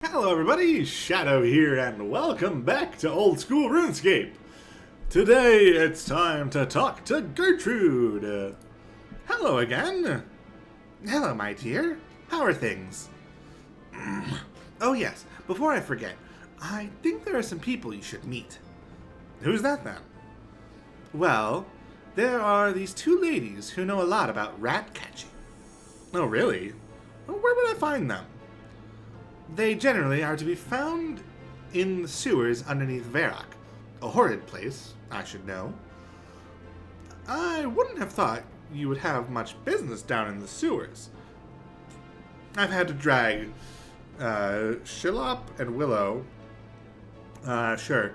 Hello everybody, Shadow here, and welcome back to Old School Runescape. Today it's time to talk to Gertrude. Hello again. Hello, my dear. How are things? Oh yes, before I forget, I think there are some people you should meet. Who's that then? Well, there are these two ladies who know a lot about rat catching. Oh really? Well, where would I find them? They generally are to be found in the sewers underneath Varrock. A horrid place, I should know. I wouldn't have thought you would have much business down in the sewers. I've had to drag Shillop and Willow, sure,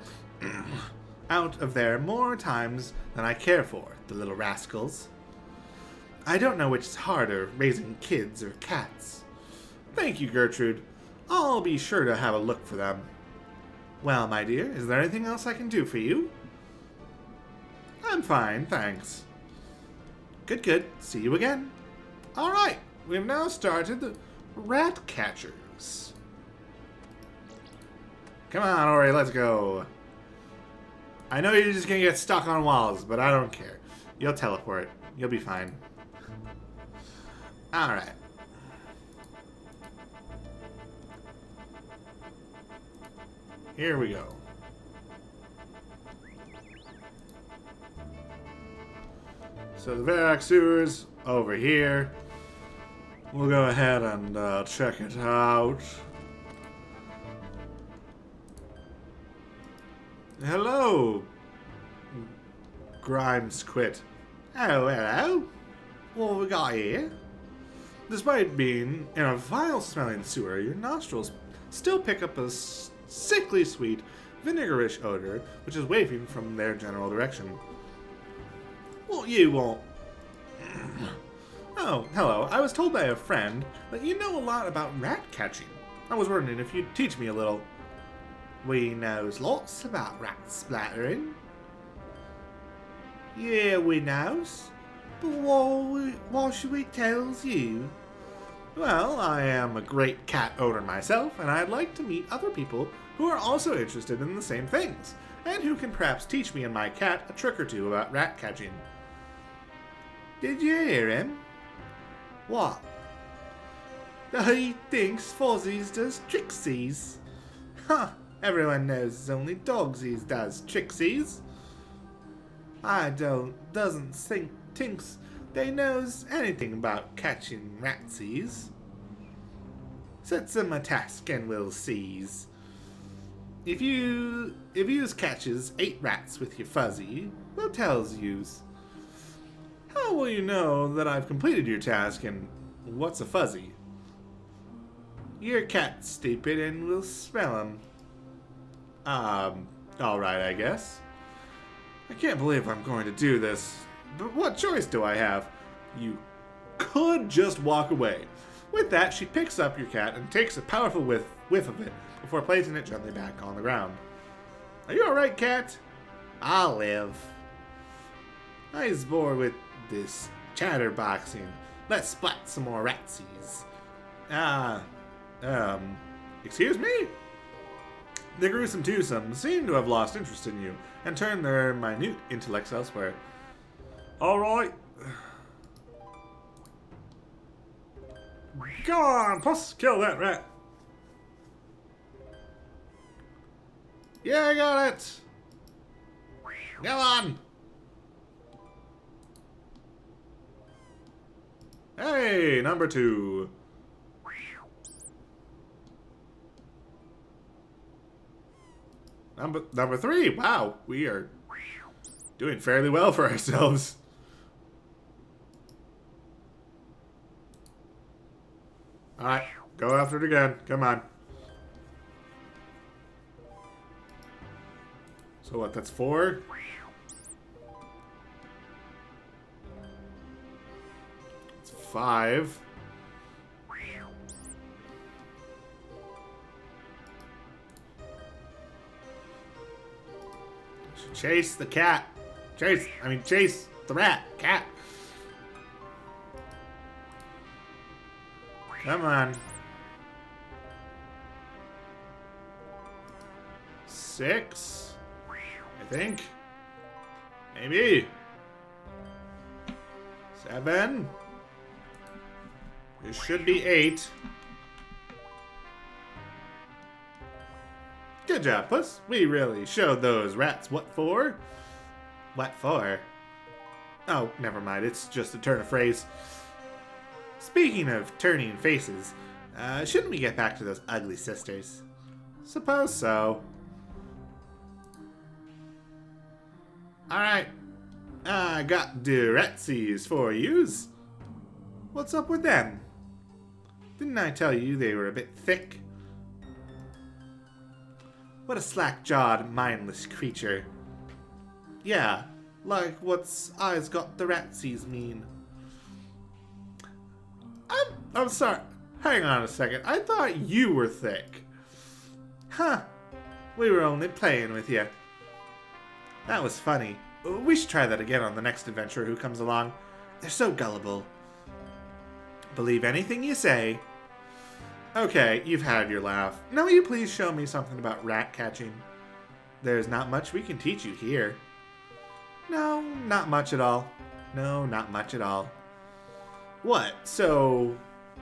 out of there more times than I care for, the little rascals. I don't know which is harder, raising kids or cats. Thank you, Gertrude. I'll be sure to have a look for them. Well, my dear, is there anything else I can do for you? I'm fine, thanks. Good. See you again. Alright, we've now started the Ratcatchers. Come on, Ori, let's go. I know you're just gonna get stuck on walls, but I don't care. You'll teleport. You'll be fine. Alright. Here we go. So the Varrock sewers over here. We'll go ahead and check it out. Hello, Grimes quit. Oh, hello. What have we got here? Despite being in a vile-smelling sewer, your nostrils still pick up a sickly sweet, vinegarish odor, which is wafting from their general direction. What you want? Oh, hello. I was told by a friend that you know a lot about rat catching. I was wondering if you'd teach me a little. We knows lots about rat splattering. Yeah, we knows. But why should we tells you? Well, I am a great cat owner myself, and I'd like to meet other people who are also interested in the same things, and who can perhaps teach me and my cat a trick or two about rat catching. Did you hear him? What? That he thinks Fozzies does tricksies. Huh, everyone knows it's only dogsies does tricksies. I doesn't thinks they knows anything about catching ratsies. Set 'em a task and we'll sees. If yous catches 8 rats with your fuzzy, what tells yous? How will you know that I've completed your task, and what's a fuzzy? Your cat's stupid and we'll smell 'em. Alright, I guess. I can't believe I'm going to do this, but what choice do I have? You could just walk away. With that, she picks up your cat and takes a powerful whiff of it before placing it gently back on the ground. Are you alright, cat? I'll live. I's bored with this chatterboxing. Let's splat some more ratsies. Excuse me? The gruesome twosome seem to have lost interest in you and turned their minute intellects elsewhere. Alright. Go on, Puss, kill that rat. Yeah, I got it. Go on. Hey, number 2. Number 3. Wow, we are doing fairly well for ourselves. Alright, go after it again. Come on. So what, that's 4? It's 5. Chase the cat. Chase the rat. Cat. Come on. 6, I think. Maybe. 7. There should be 8. Good job, Puss. We really showed those rats what for. What for? Oh, never mind. It's just a turn of phrase. Speaking of turning faces, shouldn't we get back to those ugly sisters? Suppose so. Alright. I got the ratsies for yous. What's up with them? Didn't I tell you they were a bit thick? What a slack-jawed, mindless creature. Yeah, like what's eyes got the ratsies mean? I'm sorry. Hang on a second. I thought you were thick. Huh. We were only playing with you. That was funny. We should try that again on the next adventurer who comes along. They're so gullible. Believe anything you say. Okay, you've had your laugh. Now will you please show me something about rat catching? There's not much we can teach you here. No, not much at all. No, not much at all. What? So,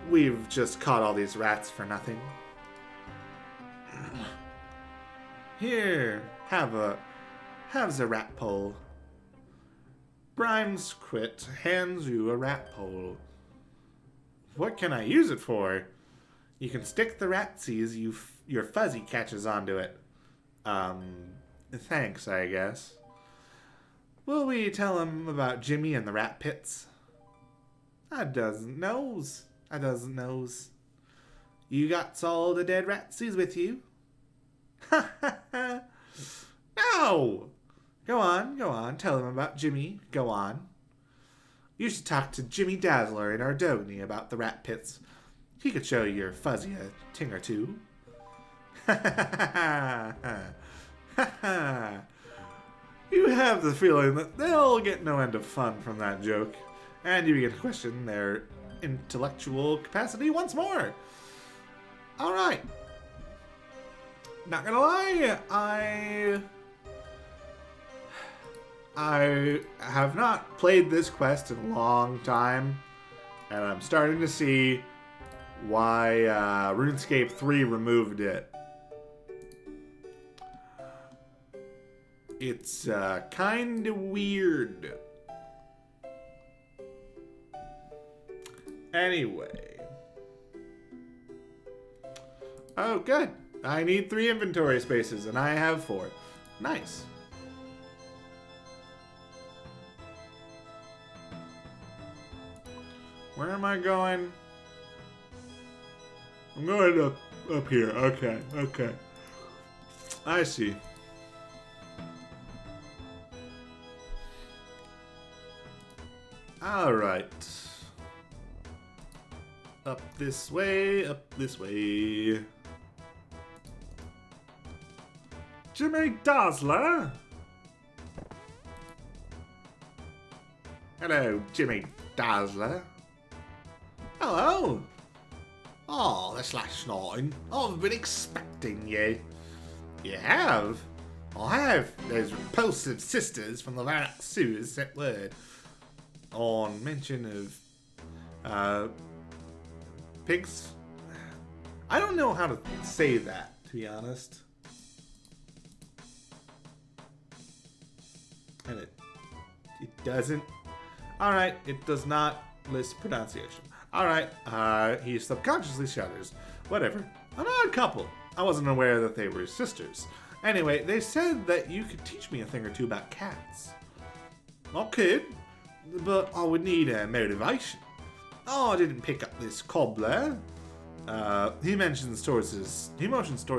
we've just caught all these rats for nothing? Here, have a rat pole. Brimesquit hands you a rat pole. What can I use it for? You can stick the ratsies your fuzzy catches onto it. Thanks, I guess. Will we tell him about Jimmy and the rat pits? I doesn't knows. I doesn't knows. You got all the dead ratsies with you? Ha ha ha! No! Go on, tell him about Jimmy. Go on. You should talk to Jimmy Dazzler in Ardogny about the rat pits. He could show your fuzzy a ting or two. Ha ha ha ha ha! You have the feeling that they'll get no end of fun from that joke, and you begin to question their intellectual capacity once more. Alright. Not gonna lie, I have not played this quest in a long time, and I'm starting to see why RuneScape 3 removed it. It's kind of weird. Anyway. Oh, good. I need 3 inventory spaces, and I have 4. Nice. Where am I going? I'm going up here. Okay. I see. Alright. Up this way, Jimmy Dazzler? Hello, Jimmy Dazzler. Hello. Oh, that's like snorting. I've been expecting you. You have? I have. Those repulsive sisters from the Varrock sewers sent word. On mention of pigs. I don't know how to say that, to be honest. And it doesn't. Alright, it does not list pronunciation. Alright, he subconsciously shudders. Whatever. An odd couple. I wasn't aware that they were sisters. Anyway, they said that you could teach me a thing or two about cats. I could, but I would need a motivation. Oh, I didn't pick up this cobbler. He motions towards his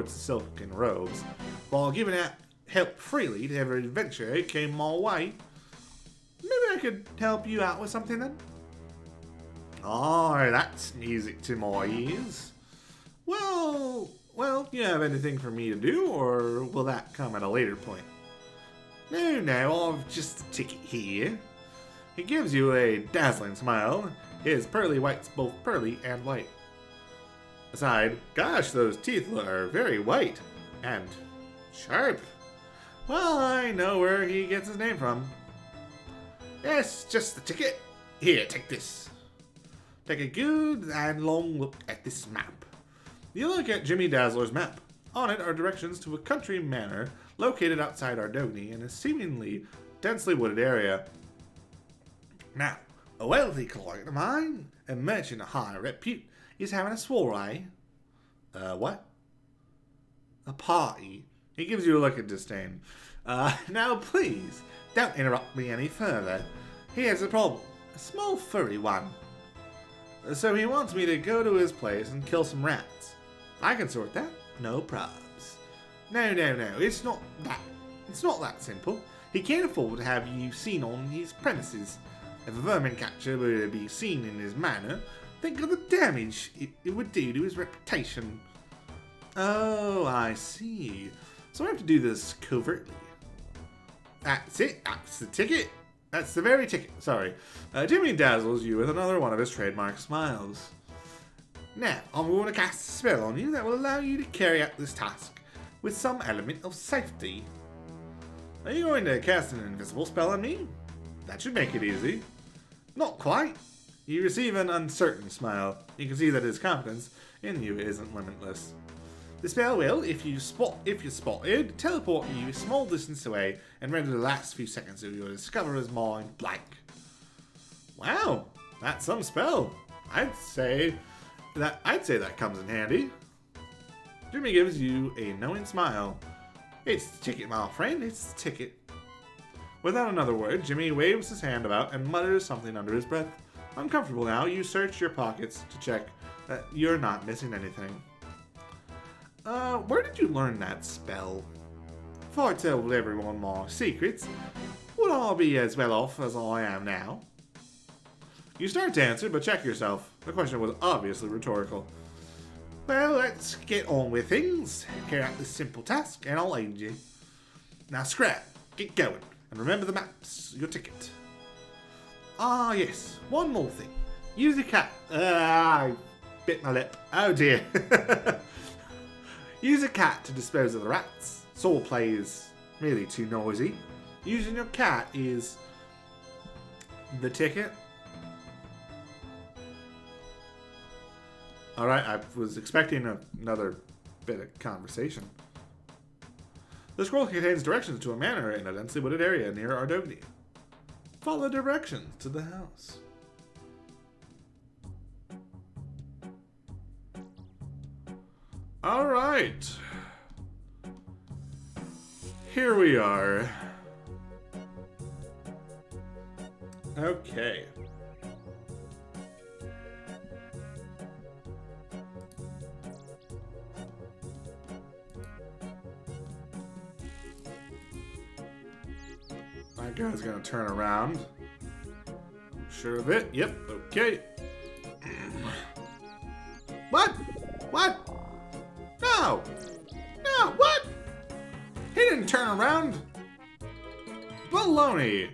silken robes, while giving out help freely to every adventurer who came my way. Maybe I could help you out with something then? Oh, that's music to my ears. Well, you have anything for me to do, or will that come at a later point? No, I've just a ticket here. He gives you a dazzling smile. His pearly white's both pearly and white. Aside, gosh, those teeth are very white and Sharp? Well, I know where he gets his name from. Yes, just the ticket. Here, take this. Take a good and long look at this map. You look at Jimmy Dazzler's map. On it are directions to a country manor located outside Ardogny in a seemingly densely wooded area. Now, a wealthy client of mine, a merchant of high repute, is having a soiree. What? A party. He gives you a look of disdain. Now please, don't interrupt me any further. He has a problem. A small furry one. So he wants me to go to his place and kill some rats. I can sort that. No probs. No. It's not that simple. He can't afford to have you seen on his premises. If a vermin catcher were to be seen in his manor, think of the damage it would do to his reputation. Oh, I see. So I have to do this covertly. That's it. That's the ticket. That's the very ticket. Sorry. Jimmy dazzles you with another one of his trademark smiles. Now, I'm going to cast a spell on you that will allow you to carry out this task with some element of safety. Are you going to cast an invisible spell on me? That should make it easy. Not quite. You receive an uncertain smile. You can see that his confidence in you isn't limitless. The spell will, if you're spotted, teleport you a small distance away and render the last few seconds of your discoverer's mind blank. Wow, that's some spell. I'd say that comes in handy. Jimmy gives you a knowing smile. It's the ticket, my friend. It's the ticket. Without another word, Jimmy waves his hand about and mutters something under his breath. Uncomfortable now, you search your pockets to check that you're not missing anything. Where did you learn that spell? If I told everyone my secrets, would I be as well off as I am now? You start to answer, but check yourself. The question was obviously rhetorical. Well, let's get on with things. Carry out this simple task, and I'll aid you. Now, Scrap, get going. And remember the maps, your ticket. Ah, yes, one more thing. Use a cat. I bit my lip. Oh dear. Use a cat to dispose of the rats. Soul play is really too noisy. Using your cat is the ticket. Alright, I was expecting another bit of conversation. The scroll contains directions to a manor in a densely wooded area near Ardogny. Follow directions to the house. Alright. Here we are. Okay. That guy's gonna turn around. I'm sure of it. Yep, okay. What? What? No! No, what? He didn't turn around. Baloney.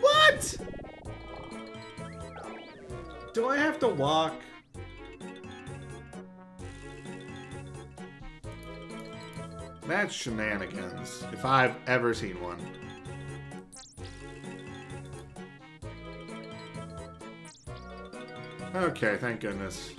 What? Do I have to walk? That's shenanigans, if I've ever seen one. Okay, thank goodness.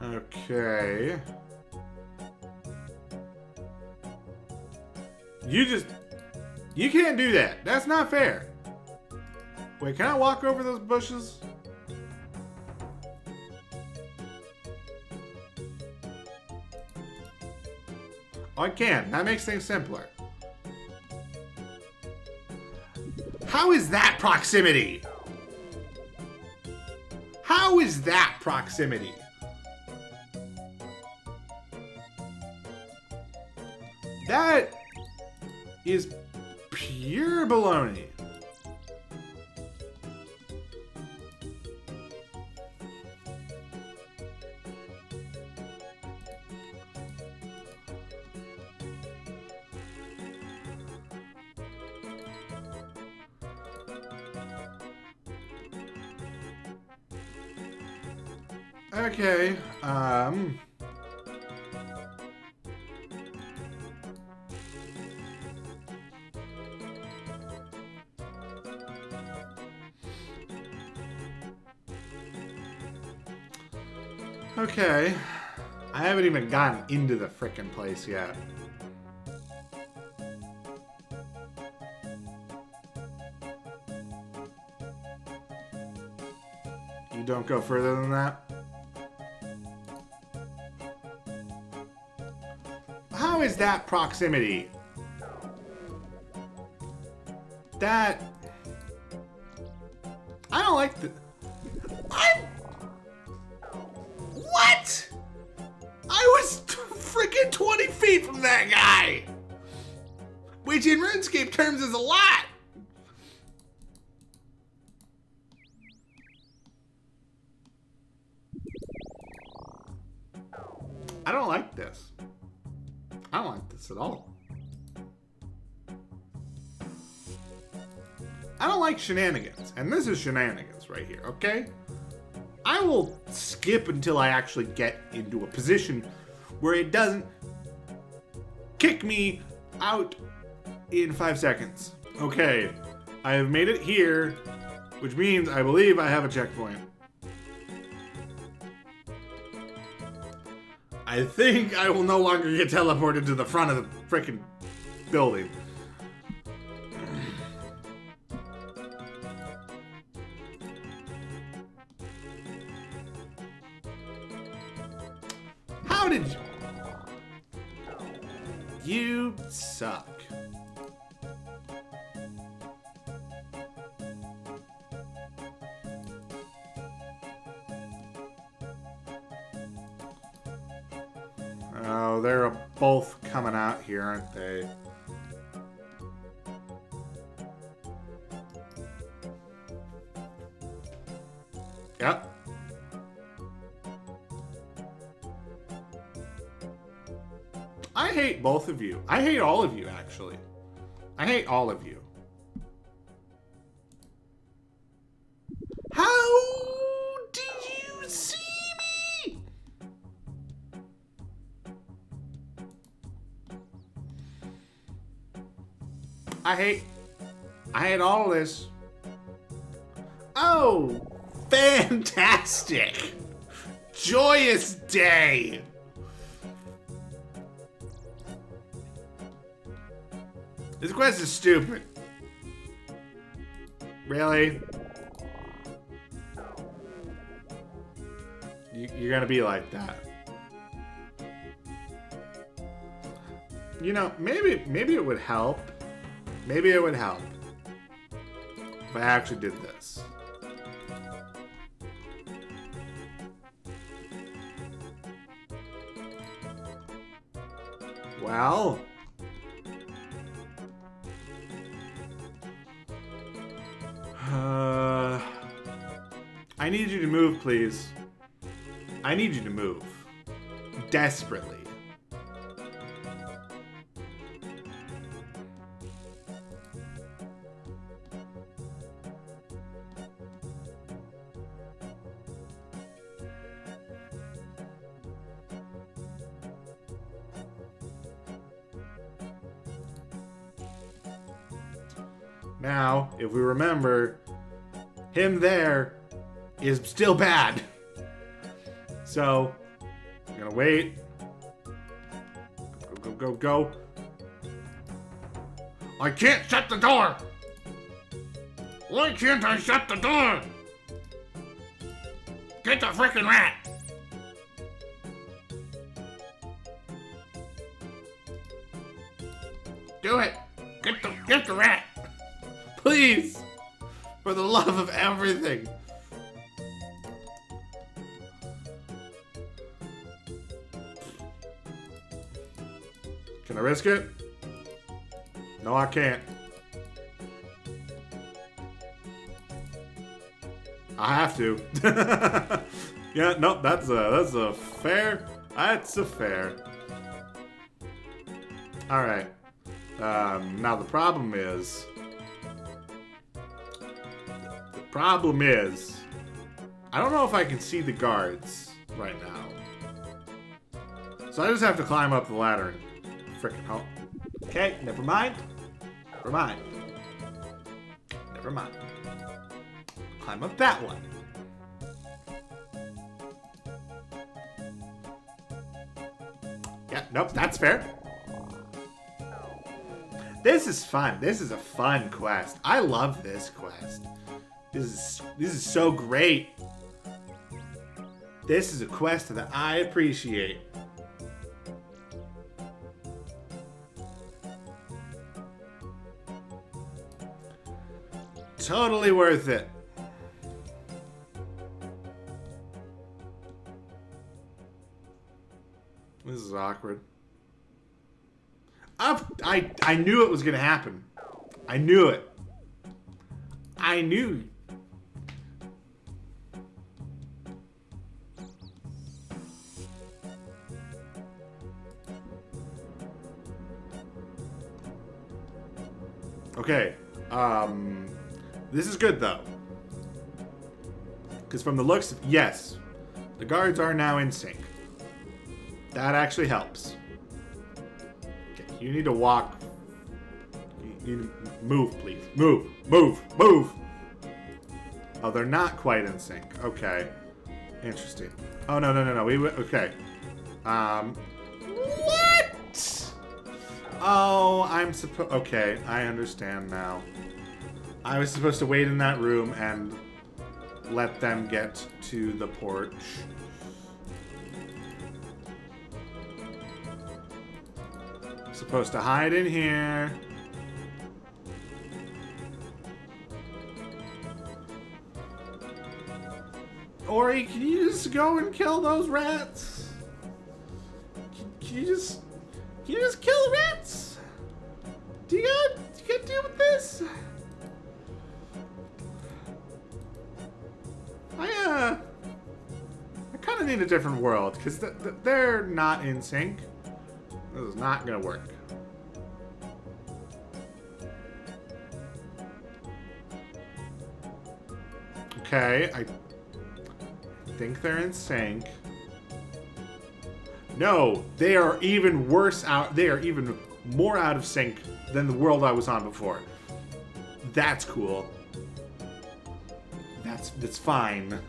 Okay. You can't do that. That's not fair. Wait, can I walk over those bushes? Oh, I can. That makes things simpler. How is that proximity? How is that proximity? That is pure baloney. Okay, okay. I haven't even gotten into the frickin' place yet. You don't go further than that? How is that proximity? That... I don't like the... What? I was freaking 20 feet from that guy! Which in RuneScape terms is a lot! I don't like this. I don't like this at all. I don't like shenanigans, and this is shenanigans right here, okay? I will skip until I actually get into a position where it doesn't kick me out in 5 seconds. Okay, I have made it here, which means I believe I have a checkpoint. I think I will no longer get teleported to the front of the frickin' building. How did you... You suck. Oh, they're both coming out here, aren't they? Yep. I hate both of you. I hate all of you, actually. I hate all of you. How did you see me? I hate all of this. Oh, fantastic. Joyous day. This quest is stupid. Really? You're gonna be like that. You know, maybe it would help. Maybe it would help if I actually did this. Well... I need you to move, please. I need you to move. Desperately. Now, if we remember, him there is still bad. So, I'm gonna wait. Go, go, go, go. I can't shut the door! Why can't I shut the door? Get the frickin' rat! Do it! Get the rat! Please! For the love of everything! Can I risk it? No, I can't. I have to. Yeah, nope, that's a fair. That's a fair. All right. Now the problem is. I don't know if I can see the guards. right now. So I just have to climb up the ladder and frickin' help. Okay, never mind. Never mind. Never mind. Climb up that one. Yeah, nope, that's fair. This is fun. This is a fun quest. I love this quest. This is so great. This is a quest that I appreciate. Totally worth it. This is awkward. I knew it was gonna happen. I knew it. I knew. Okay. This is good though. Because from the looks of, yes, the guards are now in sync. That actually helps. Okay, you need to walk. You need to move, please. Move, move, move. Oh, they're not quite in sync. Okay. Interesting. Oh, no. Okay. What? Oh, I'm supposed... Okay, I understand now. I was supposed to wait in that room and let them get to the porch. Supposed to hide in here. Ori, can you just go and kill those rats? Can you just kill the rats? Do you gotta deal with this? I kind of need a different world, because they're not in sync. This is not gonna work. Okay, I think they're in sync. No, they are even worse out. They are even more out of sync than the world I was on before. That's cool. That's fine.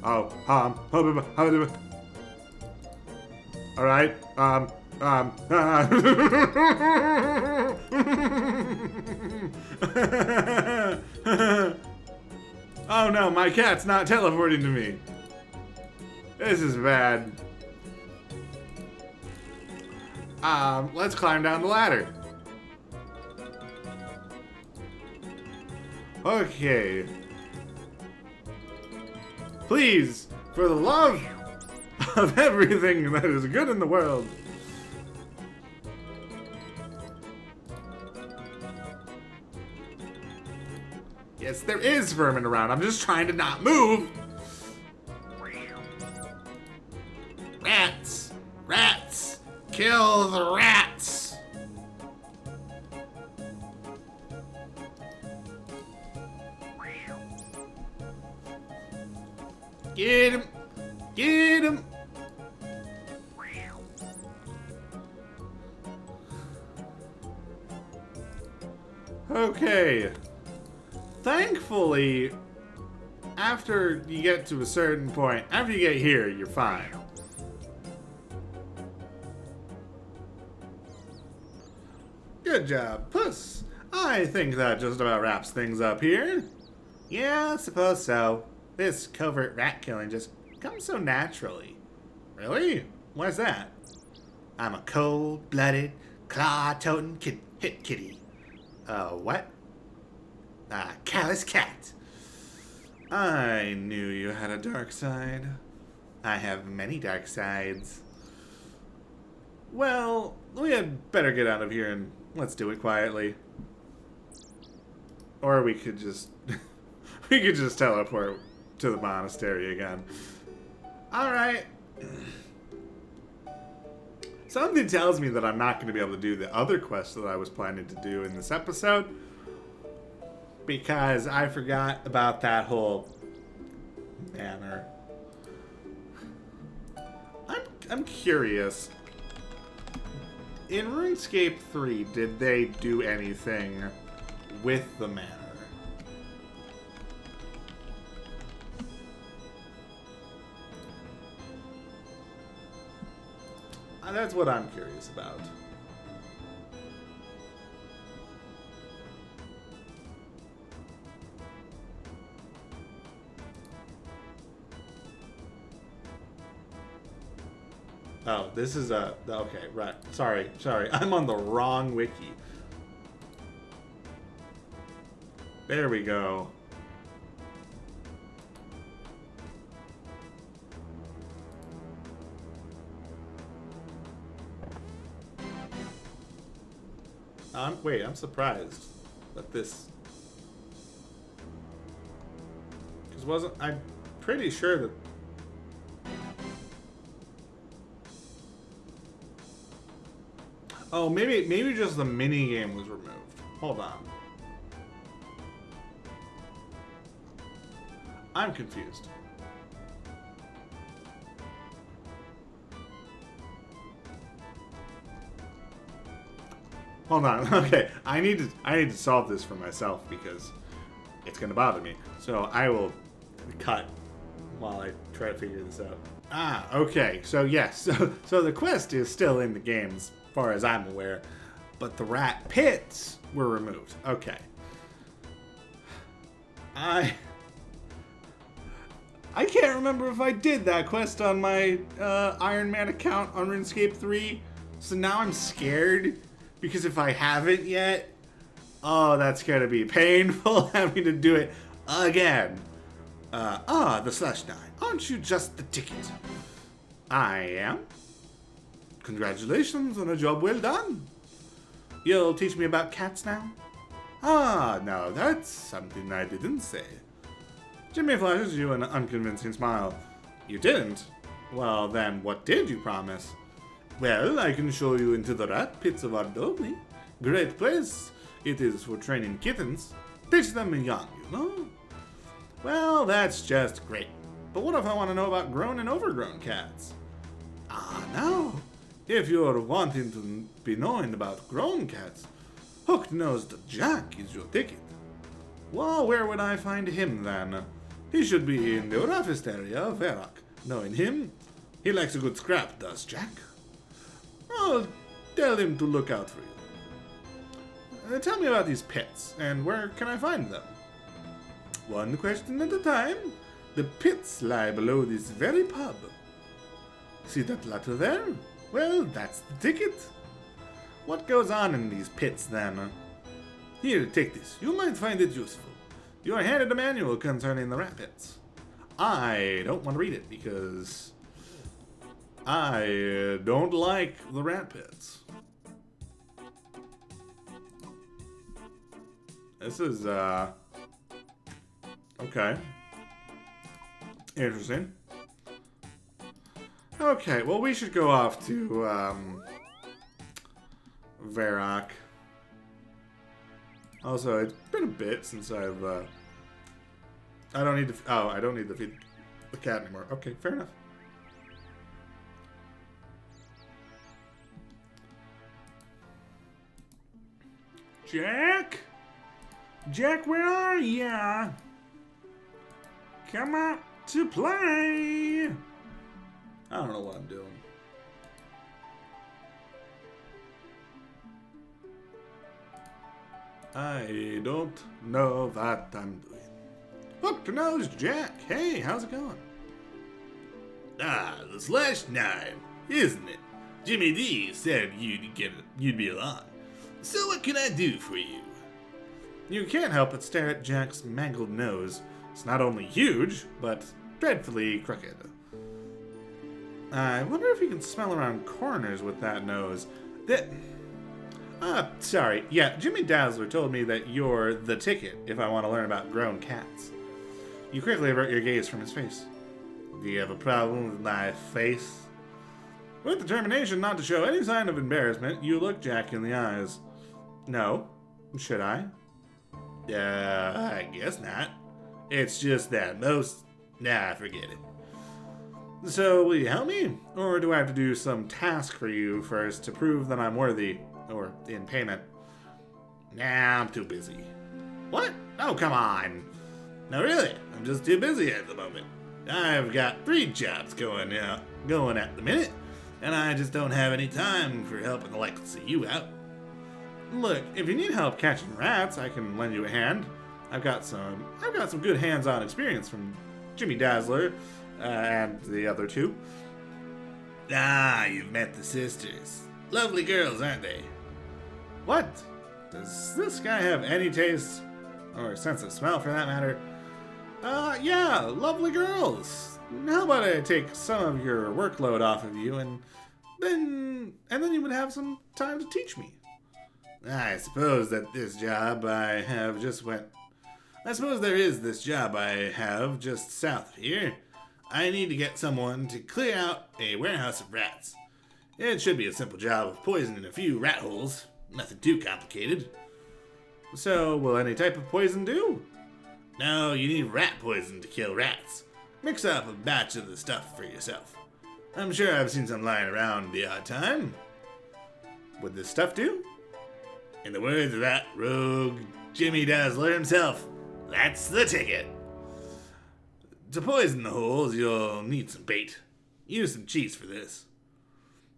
Oh, all right. Oh no, my cat's not teleporting to me. This is bad. Let's climb down the ladder. Okay. Please, for the love of everything that is good in the world. Yes, there is vermin around. I'm just trying to not move. Rats! Rats! Kill the rats! Get him! Get him! Okay. Thankfully, after you get to a certain point, after you get here, you're fine. Good job, Puss. I think that just about wraps things up here. Yeah, I suppose so. This covert rat killing just comes so naturally. Really? Why's that? I'm a cold-blooded, claw-toting hit kitty. What? Callous cat. I knew you had a dark side. I have many dark sides. Well, we had better get out of here and let's do it quietly. Or we could just... we could just teleport to the monastery again. Alright. Something tells me that I'm not going to be able to do the other quests that I was planning to do in this episode. because I forgot about that whole manner. I'm curious. In RuneScape 3, did they do anything with the manor? That's what I'm curious about. Oh, this is a... Okay, right. Sorry. I'm on the wrong wiki. There we go. Wait, I'm surprised that this... Because I'm pretty sure that... Oh, maybe just the mini game was removed. Hold on. I'm confused. Hold on. Okay, I need to solve this for myself because it's gonna bother me. So I will cut while I try to figure this out. Ah, okay. So yes. So the quest is still in the game as far as I'm aware, but the rat pits were removed. Okay. I can't remember if I did that quest on my Iron Man account on RuneScape 3. So now I'm scared because if I haven't yet, oh, that's gonna be painful having to do it again. The /9. Aren't you just the ticket? I am. Congratulations on a job well done. You'll teach me about cats now? Ah, now that's something I didn't say. Jimmy flashes you an unconvincing smile. You didn't? Well, then what did you promise? Well, I can show you into the rat pits of Ardoli. Great place it is for training kittens. Teach them young, you know? Well, that's just great. But what if I want to know about grown and overgrown cats? Ah, no. If you're wanting to be knowing about grown cats, Hooked-Nosed Jack is your ticket. Well, where would I find him then? He should be in the roughest area of Varrock. Knowing him, he likes a good scrap, does Jack? I'll tell him to look out for you. Tell me about these pits, and where can I find them? One question at a time. The pits lie below this very pub. See that letter there? Well, that's the ticket. What goes on in these pits, then? Here, take this. You might find it useful. You are handed a manual concerning the rat pits. I don't want to read it because I don't like the rat pits. This is, okay. Interesting. Okay, well, we should go off to, Varrock. Also, it's been a bit since I've, I don't need to feed the cat anymore. Okay, fair enough. Jack? Jack, where are ya? Come out to play! I don't know what I'm doing. I don't know what I'm doing. Hooked-Nosed Jack, hey, how's it going? Ah, the /9, isn't it? Jimmy D said you'd be along. So what can I do for you? You can't help but stare at Jack's mangled nose. It's not only huge, but dreadfully crooked. I wonder if you can smell around corners with that nose. Sorry. Yeah, Jimmy Dazzler told me that you're the ticket if I want to learn about grown cats. You quickly avert your gaze from his face. Do you have a problem with my face? With determination not to show any sign of embarrassment, you look Jack in the eyes. No. Should I? I guess not. It's just that most... Nah, forget it. So, will you help me? Or do I have to do some task for you first to prove that I'm worthy? Or in payment? Nah, I'm too busy. What? Oh, come on. No, really, I'm just too busy at the moment. I've got 3 jobs going at the minute, and I just don't have any time for helping the likes of you out. Look, if you need help catching rats, I can lend you a hand. I've got some good hands-on experience from Jimmy Dazzler and the other 2. Ah, you've met the sisters. Lovely girls, aren't they? What? Does this guy have any taste? Or sense of smell, for that matter? Yeah, lovely girls. How about I take some of your workload off of you, and then you would have some time to teach me. I suppose there is this job I have just south of here. I need to get someone to clear out a warehouse of rats. It should be a simple job of poisoning a few rat holes. Nothing too complicated. So, will any type of poison do? No, you need rat poison to kill rats. Mix up a batch of the stuff for yourself. I'm sure I've seen some lying around the odd time. Would this stuff do? In the words of that rogue Jimmy Dazzler himself, that's the ticket. To poison the holes, you'll need some bait. Use some cheese for this.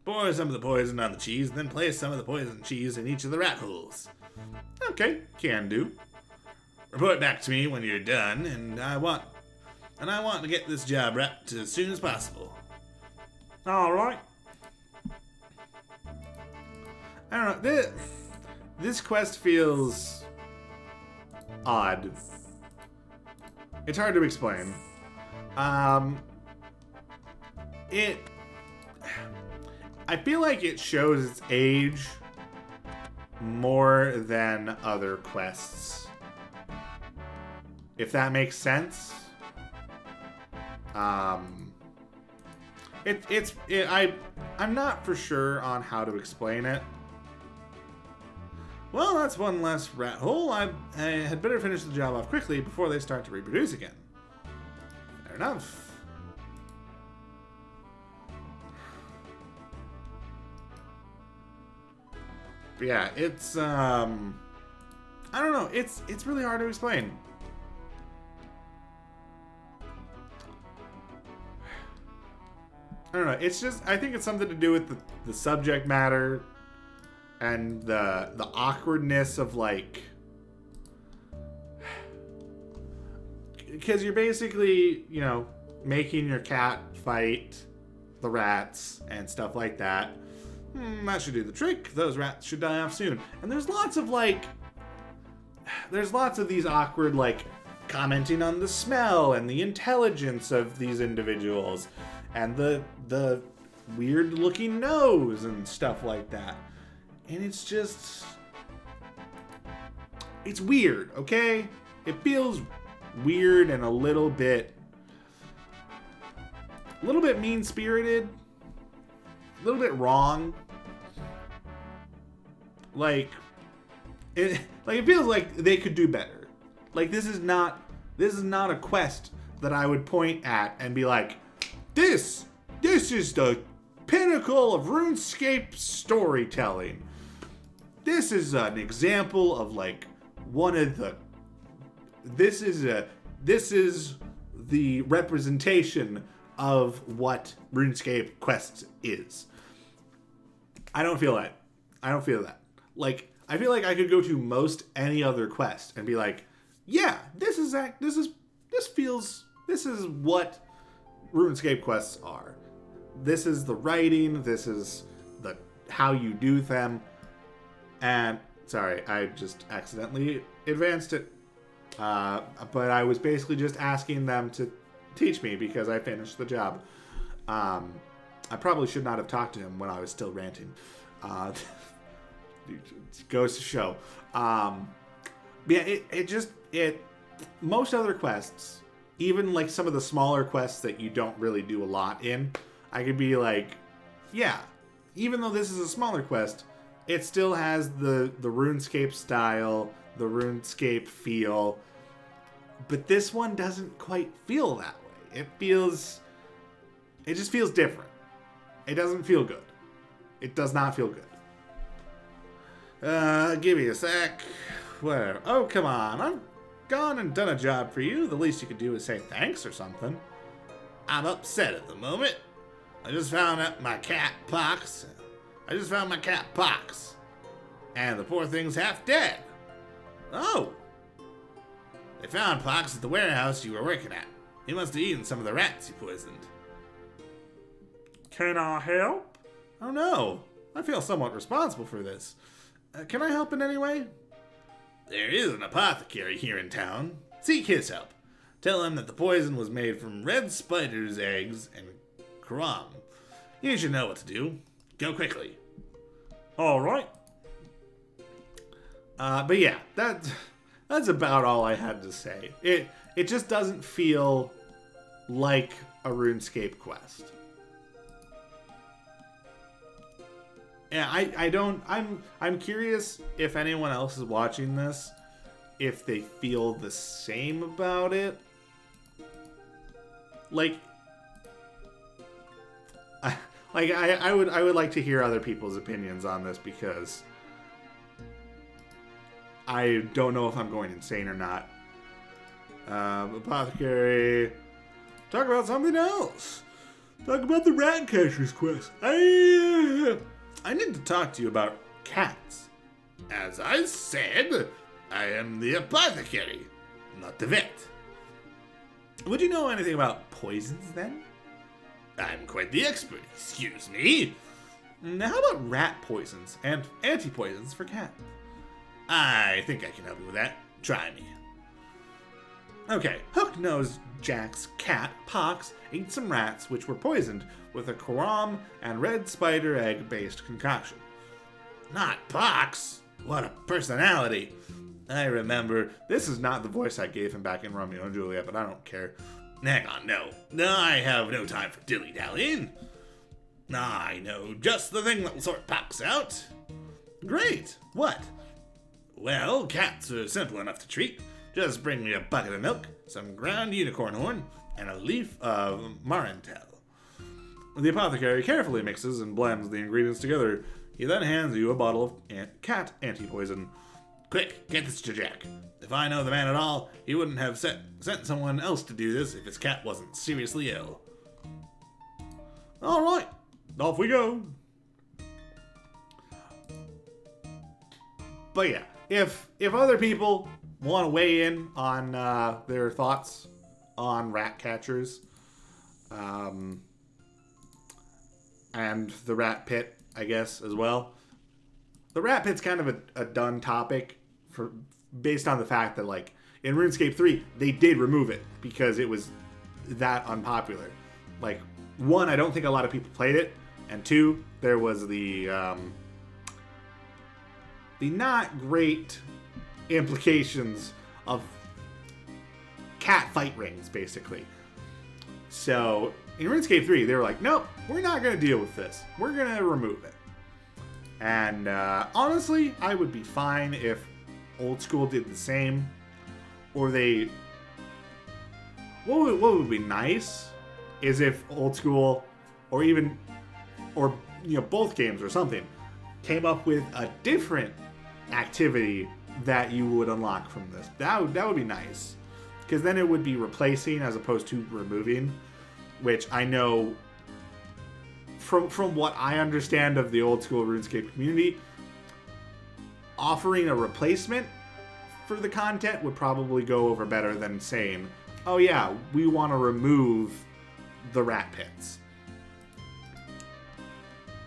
Pour some of the poison on the cheese, then place some of the poison cheese in each of the rat holes. Okay, can do. Report back to me when you're done, and I want to get this job wrapped as soon as possible. All right. I don't know. This quest feels odd. It's hard to explain. I feel like it shows its age more than other quests. If that makes sense. I'm not for sure on how to explain it. Well, that's one less rat hole. I had better finish the job off quickly before they start to reproduce again. Fair enough. But yeah, it's I don't know. It's really hard to explain. I don't know. It's just, I think it's something to do with the subject matter and the awkwardness of, like, because you're basically, you know, making your cat fight the rats and stuff like that. That should do the trick. Those rats should die off soon. And there's lots of these awkward, like, commenting on the smell and the intelligence of these individuals and the weird looking nose and stuff like that. And it's just, it's weird, okay? It feels weird and a little bit mean-spirited, a little bit wrong. Like it feels like they could do better. Like this is not a quest that I would point at and be like, This is the pinnacle of RuneScape storytelling. This is an example of like one of the. This is the representation of what RuneScape quest is. I don't feel that. Like I feel like I could go to most any other quest and be like, yeah, this is what RuneScape quests are. This is the writing, this is the how you do them. And sorry, I just accidentally advanced it. But I was basically just asking them to teach me because I finished the job. I probably should not have talked to him when I was still ranting. It goes to show. Yeah, most other quests, even like some of the smaller quests that you don't really do a lot in, I could be like, yeah, even though this is a smaller quest, it still has the RuneScape style, the RuneScape feel, but this one doesn't quite feel that way. It just feels different. It doesn't feel good. It does not feel good. Give me a sec. Whatever. Oh, come on. I've gone and done a job for you. The least you could do is say thanks or something. I'm upset at the moment. I just found out my cat Pox. And the poor thing's half dead. Oh. They found Pox at the warehouse you were working at. He must have eaten some of the rats you poisoned. Can I help? Oh no. I feel somewhat responsible for this. Can I help in any way? There is an apothecary here in town. Seek his help. Tell him that the poison was made from red spider's eggs and crom. You should know what to do. Go quickly. All right. But yeah, that's about all I had to say. It just doesn't feel like a RuneScape quest. Yeah, I'm curious if anyone else is watching this, if they feel the same about it. I would like to hear other people's opinions on this, because I don't know if I'm going insane or not. Apothecary, talk about something else. Talk about the Ratcatchers quest. I need to talk to you about cats. As I said, I am the apothecary, not the vet. Would you know anything about poisons, then? I'm quite the expert, excuse me. Now, how about rat poisons and anti-poisons for cats? I think I can help you with that. Try me. Okay, Hook-Nosed Jack's cat, Pox, ate some rats which were poisoned with a Quorum and red spider egg-based concoction. Not Pox! What a personality! I remember, this is not the voice I gave him back in Romeo and Juliet, but I don't care. Hang on, no. I have no time for dilly-dallying. I know just the thing that will sort Pox out. Great! What? Well, cats are simple enough to treat. Just bring me a bucket of milk, some ground unicorn horn, and a leaf of Marentel. The apothecary carefully mixes and blends the ingredients together. He then hands you a bottle of cat anti-poison. Quick, get this to Jack. If I know the man at all, he wouldn't have sent someone else to do this if his cat wasn't seriously ill. All right, off we go. But yeah, if other people want to weigh in on their thoughts on Ratcatchers, and the Rat Pit, I guess, as well. The Rat Pit's kind of a done topic based on the fact that, like, in RuneScape 3, they did remove it because it was that unpopular. Like, one, I don't think a lot of people played it, and two, there was the not great implications of cat fight rings, basically. So in RuneScape 3, they were like, nope, we're not going to deal with this. We're going to remove it. And honestly, I would be fine if Old School did the same. Or they... What would be nice is if Old School, or both games or something, came up with a different activity that you would unlock from this. That would be nice. Because then it would be replacing as opposed to removing, which I know from what I understand of the Old School RuneScape community, offering a replacement for the content would probably go over better than saying, oh yeah, we want to remove the rat pits.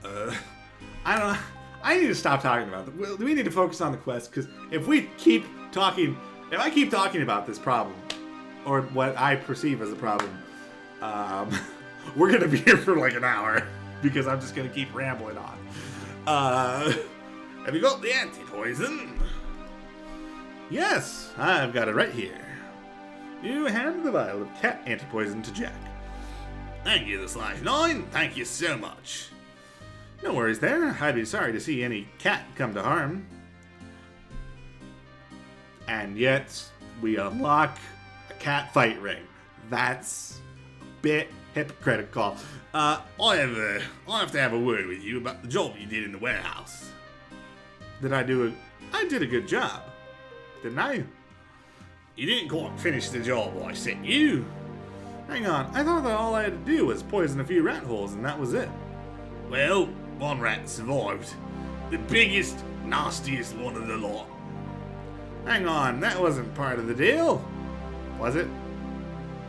I don't know. I need to stop talking about it. We need to focus on the quest, because if I keep talking about this problem, or what I perceive as a problem, we're going to be here for like an hour, because I'm just going to keep rambling on. Have you got the anti-poison? Yes, I've got it right here. You hand the vial of cat anti-poison to Jack. Thank you, the Slash 9. Thank you so much. No worries there. I'd be sorry to see any cat come to harm. And yet, we unlock a cat fight ring. That's a bit hypocritical. I have to have a word with you about the job you did in the warehouse. I did a good job, didn't I? You didn't quite finish the job I sent you. Hang on, I thought that all I had to do was poison a few rat holes and that was it. Well, one rat survived. The biggest, nastiest one of the lot. Hang on, that wasn't part of the deal, was it?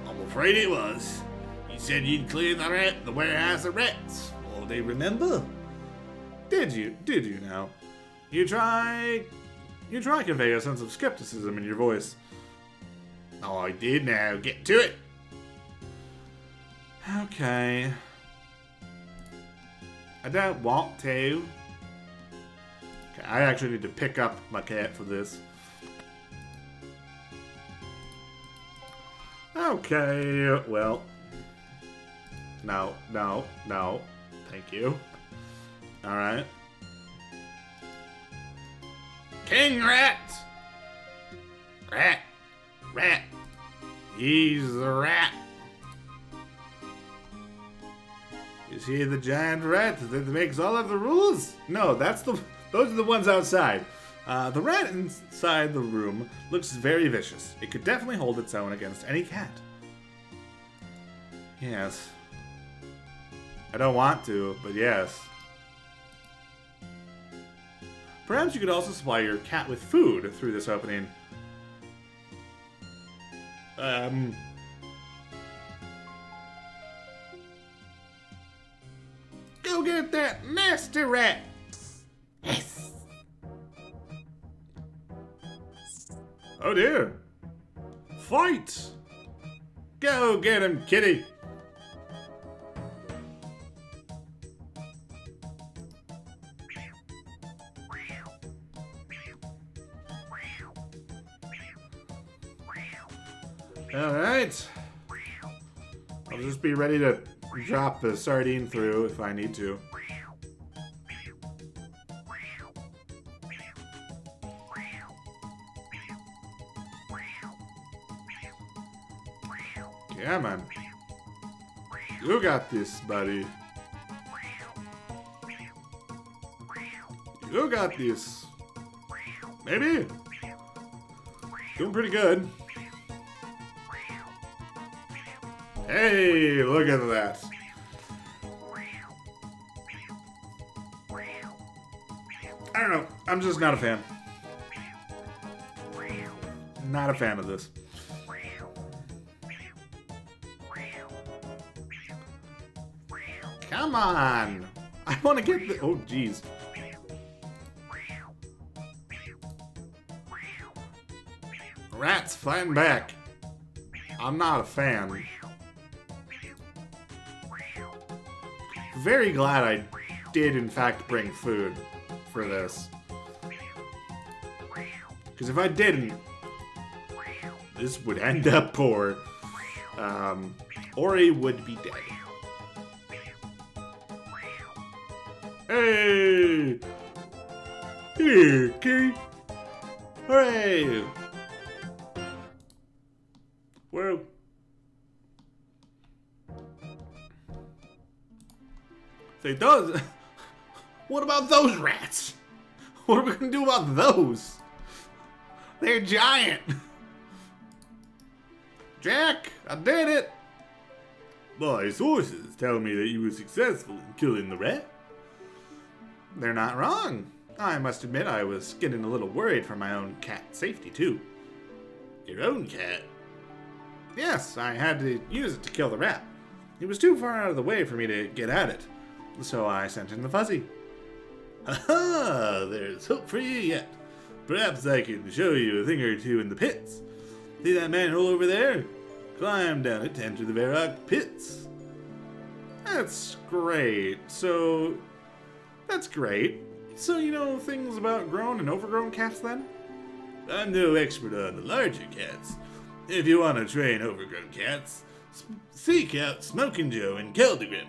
I'm afraid it was. You said you'd clear the warehouse of rats. Well, they remember? Did you now? You try to convey a sense of skepticism in your voice. Oh, I did now. Get to it. Okay. I don't want to. Okay, I actually need to pick up my cat for this. Okay, well. No. Thank you. Alright. King Rat! Rat. He's the rat. Is he the giant rat that makes all of the rules? No, those are the ones outside. The rat inside the room looks very vicious. It could definitely hold its own against any cat. Yes. I don't want to, but yes. Perhaps you could also supply your cat with food through this opening. Go get that nasty rat! Yes! Oh dear! Fight! Go get him, kitty! Alright. I'll just be ready to drop the sardine through if I need to. Yeah, man. You got this, buddy. You got this. Maybe. Doing pretty good. Hey, look at that. I don't know. I'm just not a fan. Not a fan of this. Come on. I want to get the... Oh, jeez. Rats fighting back. I'm not a fan. Very glad I did, in fact, bring food for this. Because if I didn't, this would end up poor. Ori would be dead. Hey! Here, kitty! Hooray! Well... Say, those... What about those rats? What are we gonna do about those? They're giant! Jack, I did it! My sources tell me that you were successful in killing the rat. They're not wrong. I must admit I was getting a little worried for my own cat's safety, too. Your own cat? Yes, I had to use it to kill the rat. It was too far out of the way for me to get at it. So I sent in the fuzzy. Ha-ha! There's hope for you yet. Perhaps I can show you a thing or two in the pits. See that manhole over there? Climb down it to enter the Varrock pits. That's great. That's great. So you know things about grown and overgrown cats then? I'm no expert on the larger cats. If you want to train overgrown cats, seek out Smoking Joe in Keldegrim.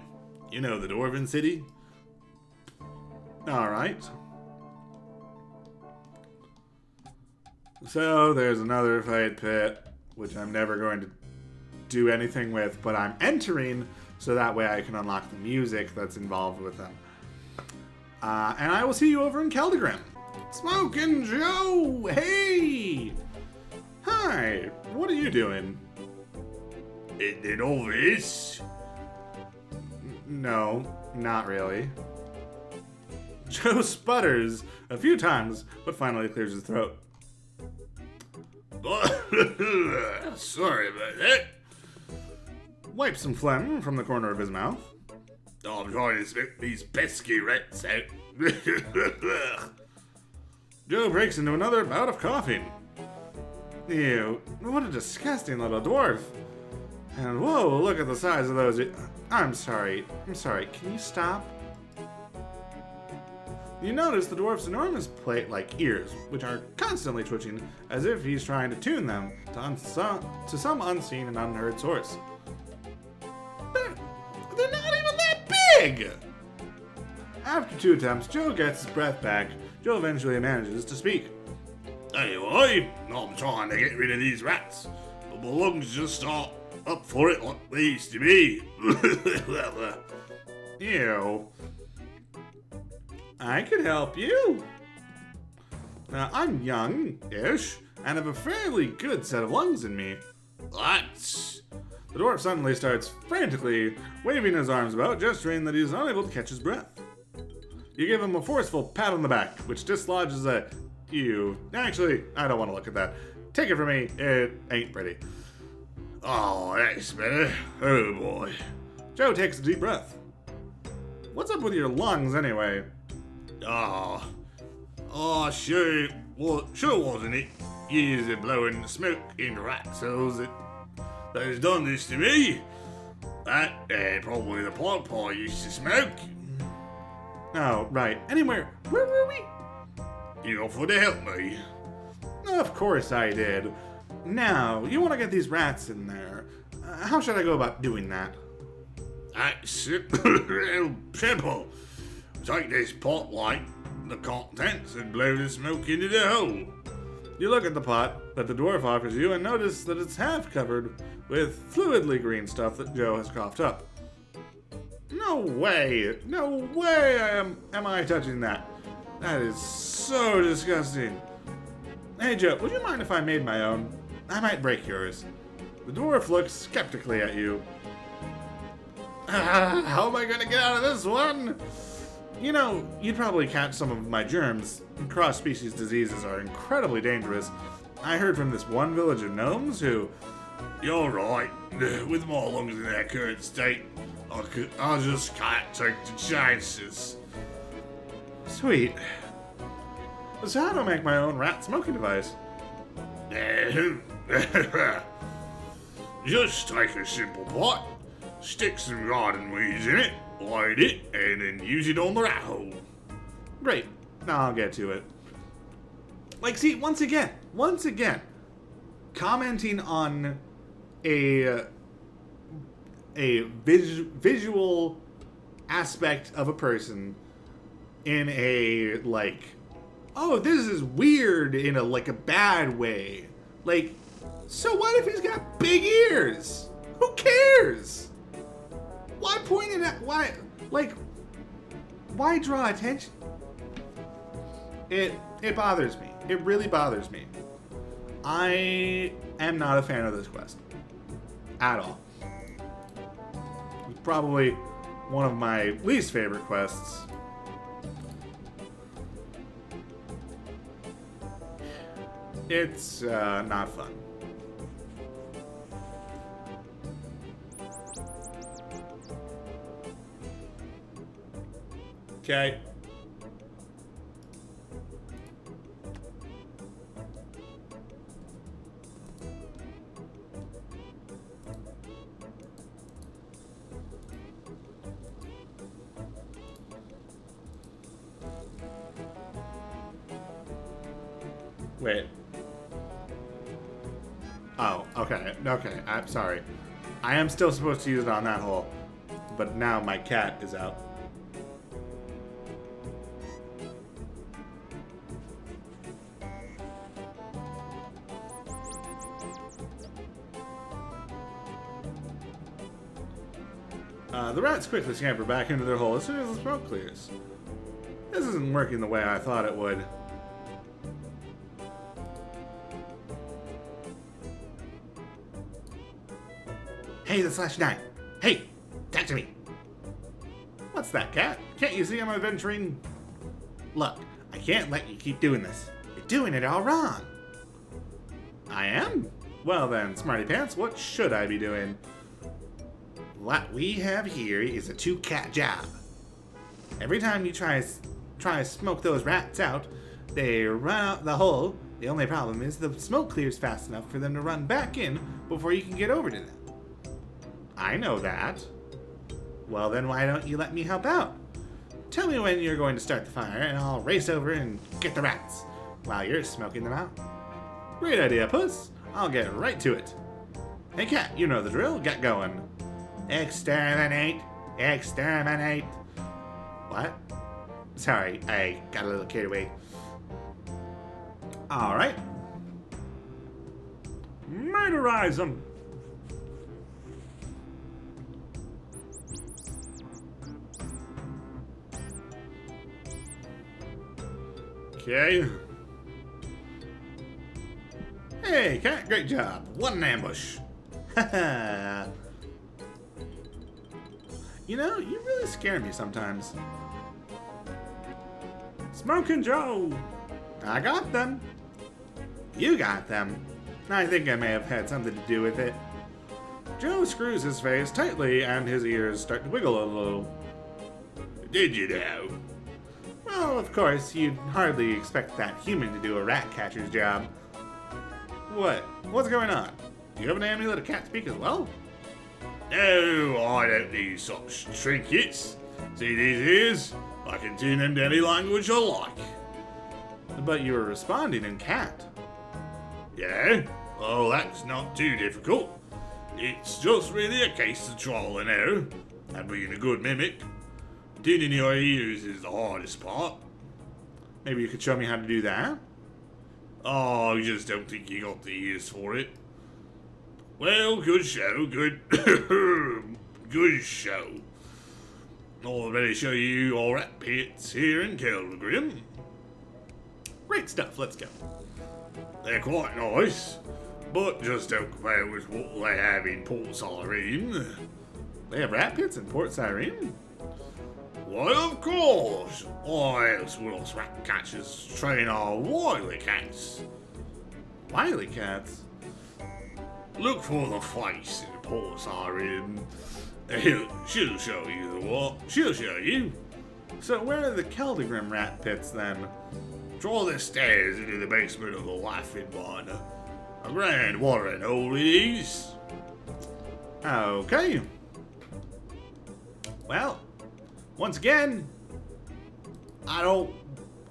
You know the Dwarven city? Alright. So there's another fight pit, which I'm never going to do anything with, but I'm entering so that way I can unlock the music that's involved with them. And I will see you over in Keldagram. Smokin' Joe! Hey! Hi, what are you doing? In all this? No, not really. Joe sputters a few times, but finally clears his throat. Sorry about that. Wipes some phlegm from the corner of his mouth. I'm trying to spit these pesky rats out. Joe breaks into another bout of coughing. Ew, what a disgusting little dwarf. And whoa, look at the size of those. I'm sorry, can you stop? You notice the dwarf's enormous plate-like ears, which are constantly twitching as if he's trying to tune them to some unseen and unheard source. They're not even that big! After 2 attempts, Joe gets his breath back. Joe eventually manages to speak. Anyway, I'm trying to get rid of these rats, but my lungs just aren't up for it like they used to be. Ew. I could help you. Now, I'm young-ish, and have a fairly good set of lungs in me. Rats? The dwarf suddenly starts frantically waving his arms about, gesturing that he is unable to catch his breath. You give him a forceful pat on the back, which dislodges a... Ew. Actually, I don't want to look at that. Take it from me, it ain't pretty. Oh, that's better. Oh boy. Joe takes a deep breath. What's up with your lungs, anyway? Sure. Well, sure wasn't it? Years of blowing smoke in rat cells that has done this to me. That and probably the pipe I used to smoke. Oh, right. Anywhere, where were we? You offered to help me. Of course I did. Now, you want to get these rats in there. How should I go about doing that? That's simple. Take this pot light, the contents, and blow the smoke into the hole. You look at the pot that the dwarf offers you and notice that it's half covered with fluidly green stuff that Joe has coughed up. No way am I touching that. That is so disgusting. Hey Joe, would you mind if I made my own? I might break yours. The dwarf looks skeptically at you. How am I gonna get out of this one? You know, you'd probably catch some of my germs. Cross-species diseases are incredibly dangerous. I heard from this one village of gnomes who... You're right. With my lungs in their current state, I just can't take the chances. Sweet. So how do I make my own rat smoking device? Just take a simple pot, stick some garden weeds in it, light it, and then use it on the rat hole. Great. Now I'll get to it. Like, see, once again, commenting on a visual aspect of a person in a, like, oh, this is weird in a, like, a bad way. Like, so what if he's got big ears? Who cares? Why point it at, why draw attention? It bothers me. It really bothers me. I am not a fan of this quest. At all. It's probably one of my least favorite quests. It's not fun. Okay. Wait. Oh, okay. Okay, I'm sorry. I am still supposed to use it on that hole, but now my cat is out. The rats quickly scamper back into their hole as soon as the smoke clears. This isn't working the way I thought it would. Hey, the /9. Hey, talk to me. What's that, cat? Can't you see I'm adventuring? Look, I can't let you keep doing this. You're doing it all wrong. I am? Well then, Smarty Pants, what should I be doing? What we have here is a 2-cat job. Every time you try to smoke those rats out, they run out the hole. The only problem is the smoke clears fast enough for them to run back in before you can get over to them. I know that. Well then, why don't you let me help out? Tell me when you're going to start the fire and I'll race over and get the rats while you're smoking them out. Great idea, Puss. I'll get right to it. Hey, cat, you know the drill. Get going. Exterminate! Exterminate! What? Sorry, I got a little carried away. Alright. Murderize them! Okay. Hey, cat, great job. What an ambush. Haha. You know, you really scare me sometimes. Smoking Joe! I got them. You got them. I think I may have had something to do with it. Joe screws his face tightly and his ears start to wiggle a little. Did you know? Well, of course, you'd hardly expect that human to do a Ratcatcher's job. What? What's going on? Do you have an amulet of cat speak as well? No, I don't need such trinkets. See these ears? I can tune them to any language I like. But you were responding in cat. Yeah? Well, that's not too difficult. It's just really a case of trial and error, and being a good mimic. Tuning your ears is the hardest part. Maybe you could show me how to do that? Oh, I just don't think you got the ears for it. Well, good show, good good show. I'll better show you all rat pits here in Kelgrim. Great stuff, let's go. They're quite nice, but just don't compare with what they have in Port Cyrene. They have rat pits in Port Cyrene? Why, of course. Why else would us Ratcatchers train our wily cats? Wily cats? Look for the face in Port Cyrene. She'll show you the what? She'll show you. So where are the Keldegrim rat pits then? Draw the stairs into the basement of the Laughing One. A grand watering hole it is. Okay. Well, once again, I don't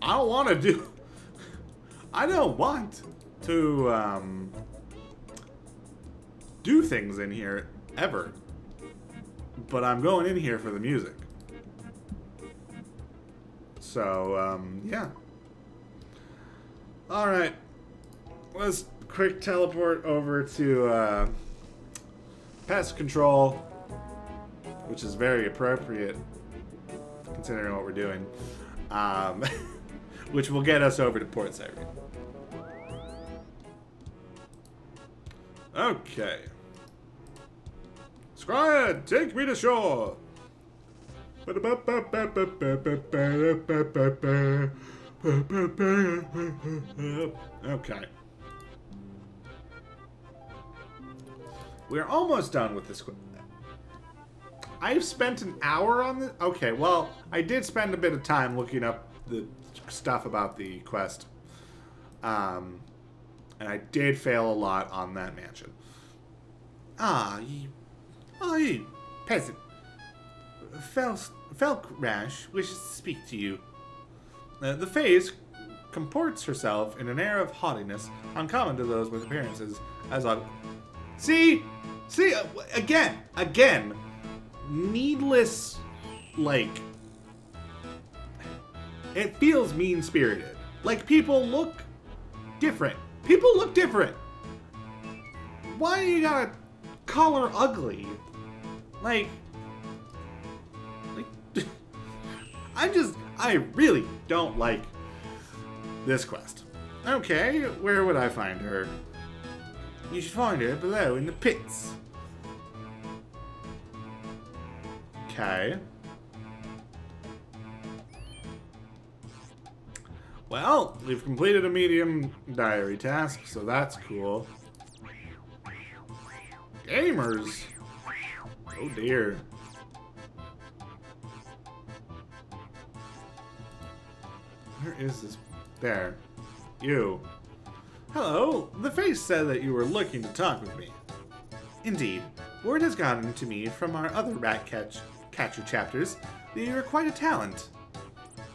want to do things in here ever. But I'm going in here for the music. So, yeah. Alright. Let's quick teleport over to pest control, which is very appropriate considering what we're doing. Which will get us over to Port Cyrene. Okay. Scryan, take me to shore. Okay. We're almost done with this. I've spent an hour on this. Okay, well, I did spend a bit of time looking up the stuff about the quest. And I did fail a lot on that mansion. You peasant. Felkrash wishes to speak to you. The Phase comports herself in an air of haughtiness uncommon to those with appearances as ugly. See, again, needless, like, it feels mean-spirited. Like, people look different. Why you gotta call her ugly? Like, I really don't like this quest. Okay, where would I find her? You should find her below in the pits. Okay. Well, we've completed a medium diary task, so that's cool. Gamers! Oh dear. Where is this? There. You. Hello. The face said that you were looking to talk with me. Indeed. Word has gotten to me from our other Ratcatcher chapters that you are quite a talent.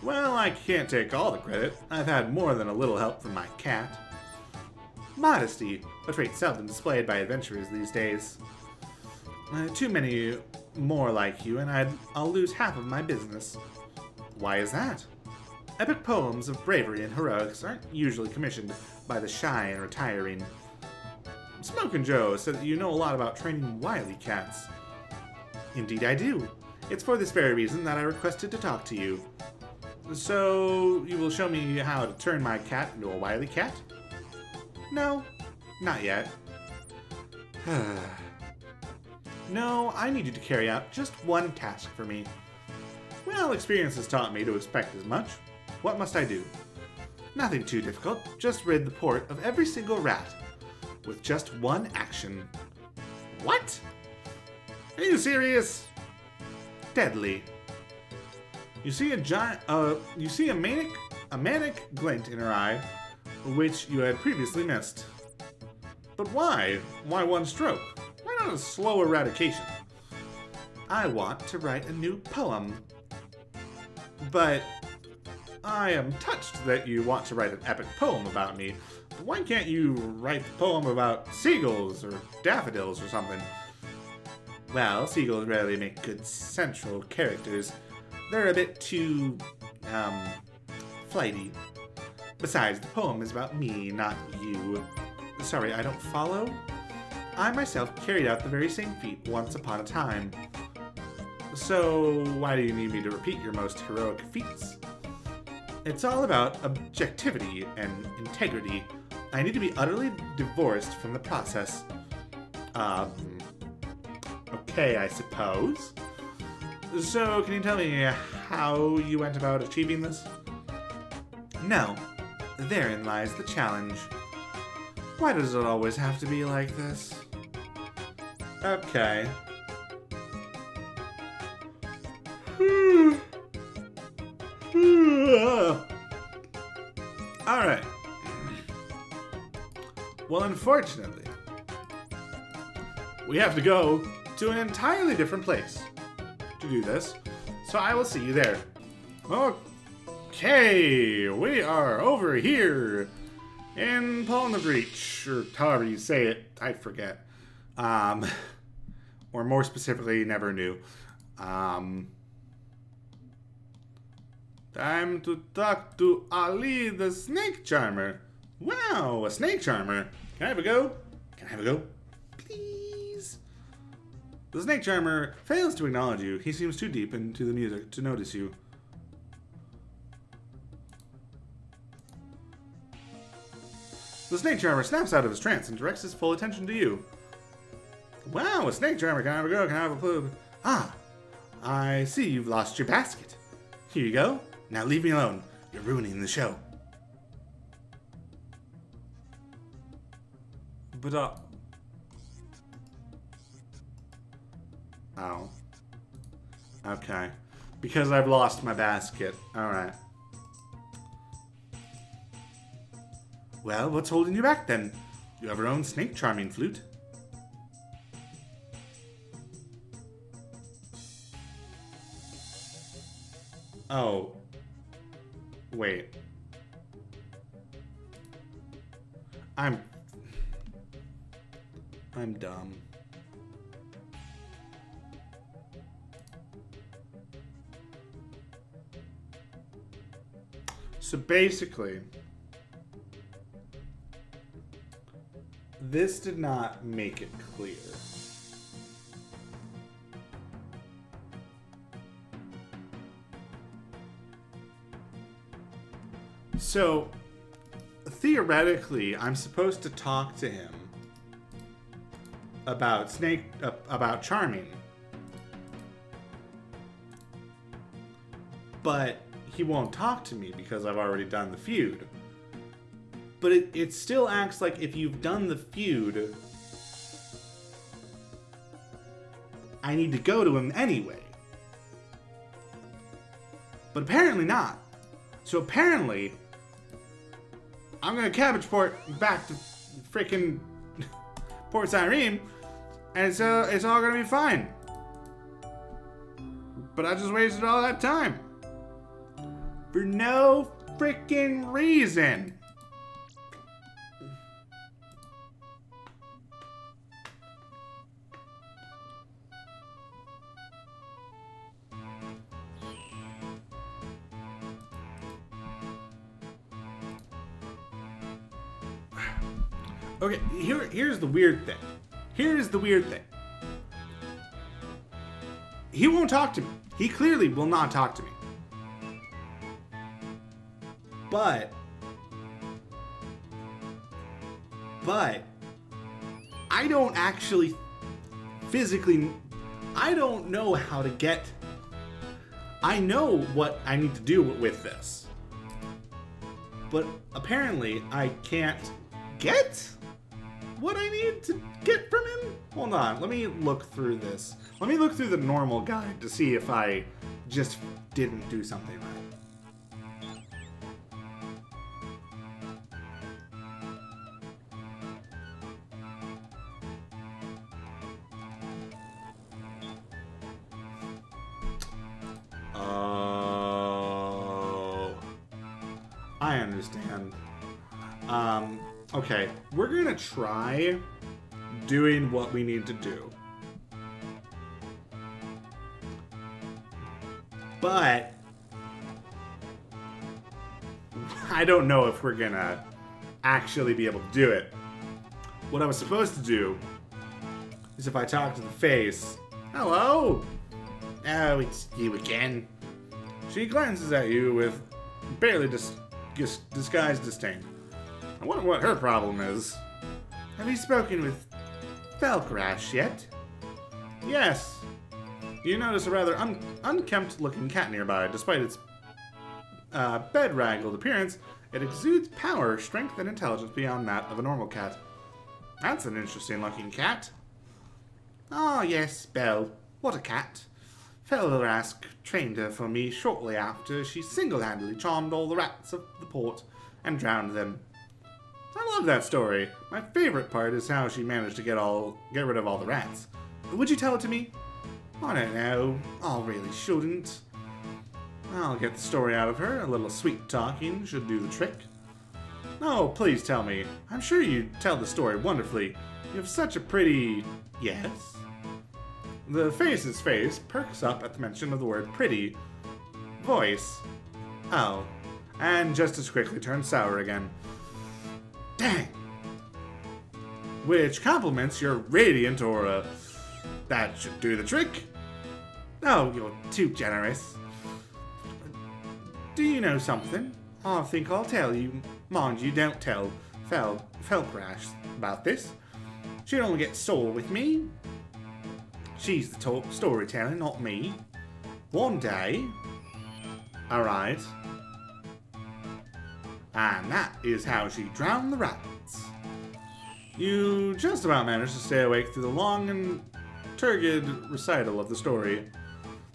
Well, I can't take all the credit. I've had more than a little help from my cat. Modesty, a trait seldom displayed by adventurers these days. Too many more like you, and I'll lose half of my business. Why is that? Epic poems of bravery and heroics aren't usually commissioned by the shy and retiring. Smokin' Joe said that you know a lot about training wily cats. Indeed I do. It's for this very reason that I requested to talk to you. So, you will show me how to turn my cat into a wily cat? No, not yet. No, I need you to carry out just one task for me. Well, experience has taught me to expect as much. What must I do? Nothing too difficult, just rid the port of every single rat. With just one action. What? Are you serious? Deadly. You see a manic glint in her eye, which you had previously missed. But why? Why one stroke? Why not a slow eradication? I want to write a new poem. But I am touched that you want to write an epic poem about me. But why can't you write the poem about seagulls or daffodils or something? Well, seagulls rarely make good central characters. They're a bit too, flighty. Besides, the poem is about me, not you. Sorry, I don't follow? I myself carried out the very same feat once upon a time. So, why do you need me to repeat your most heroic feats? It's all about objectivity and integrity. I need to be utterly divorced from the process. Okay, I suppose. So, can you tell me how you went about achieving this? No. Therein lies the challenge. Why does it always have to be like this? Okay. Alright. Well, unfortunately, we have to go to an entirely different place to do this, so I will see you there. Okay, we are over here in Palm of Reach, or however you say it, I forget. Or more specifically, never knew. Time to talk to Ali the Snake Charmer. Wow, a snake charmer. Can I have a go? Can I have a go? Please? The snake charmer fails to acknowledge you. He seems too deep into the music to notice you. The snake charmer snaps out of his trance and directs his full attention to you. Wow, a snake charmer. Can I have a go? Can I have a clue? Ah, I see you've lost your basket. Here you go. Now leave me alone. You're ruining the show. But, oh. Okay. Because I've lost my basket. Alright. Well, what's holding you back then? You have your own snake charming flute. Oh. Wait. I'm dumb. So basically, this did not make it clear. So, theoretically, I'm supposed to talk to him about about Charming. But he won't talk to me because I've already done the feud. But it still acts like if you've done the feud, I need to go to him anyway. But apparently not. So apparently, I'm gonna cabbage port back to freaking Port Cyrene, and it's all gonna be fine. But I just wasted all that time for no freaking reason. Okay, here's the weird thing. Here's the weird thing. He won't talk to me. He clearly will not talk to me. But I don't actually physically, I don't know how to get, I know what I need to do with this. But apparently I can't get what I need to get from him? Hold on, let me look through this. Let me look through the normal guide to see if I just didn't do something right. Oh, I understand. Okay, we're gonna try doing what we need to do. But I don't know if we're gonna actually be able to do it. What I was supposed to do is if I talk to the face, hello? Oh, it's you again. She glances at you with barely disguised disdain. I wonder what her problem is. Have you spoken with Felcrash yet? Yes. You notice a rather unkempt-looking cat nearby. Despite its bedraggled appearance, it exudes power, strength, and intelligence beyond that of a normal cat. That's an interesting-looking cat. Ah, yes, Belle. What a cat. Felrask trained her for me shortly after she single-handedly charmed all the rats of the port and drowned them. I love that story. My favorite part is how she managed to get rid of all the rats. Would you tell it to me? I don't know. I really shouldn't. I'll get the story out of her. A little sweet talking should do the trick. Oh, please tell me. I'm sure you tell the story wonderfully. You have such a pretty... Yes? The face's face perks up at the mention of the word pretty. Voice. Oh. And just as quickly turns sour again. Dang. Which compliments your radiant aura. That should do the trick. Oh, you're too generous. Do you know something? I think I'll tell you. Mind you, don't tell Felcrash about this. She'd only get sore with me. She's the storyteller, not me. One day. Alright. And that is how she drowned the rats. You just about managed to stay awake through the long and turgid recital of the story.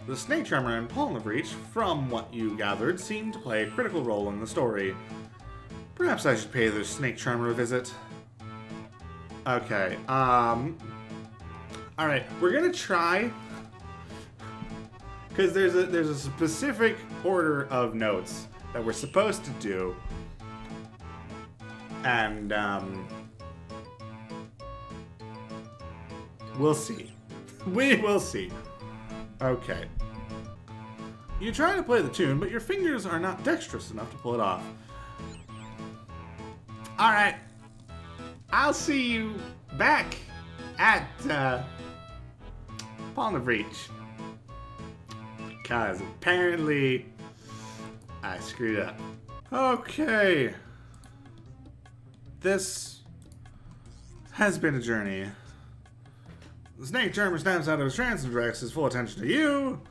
The snake charmer and Palm of Reach, from what you gathered, seemed to play a critical role in the story. Perhaps I should pay the snake charmer a visit. Okay, alright, we're gonna try, because there's a specific order of notes that we're supposed to do, and we'll see. We will see. Okay. You try to play the tune, but your fingers are not dexterous enough to pull it off. Alright. I'll see you back at Palm of Reach. Because apparently I screwed up. Okay. This has been a journey. The snake charmer snaps out of his trance and directs his full attention to you.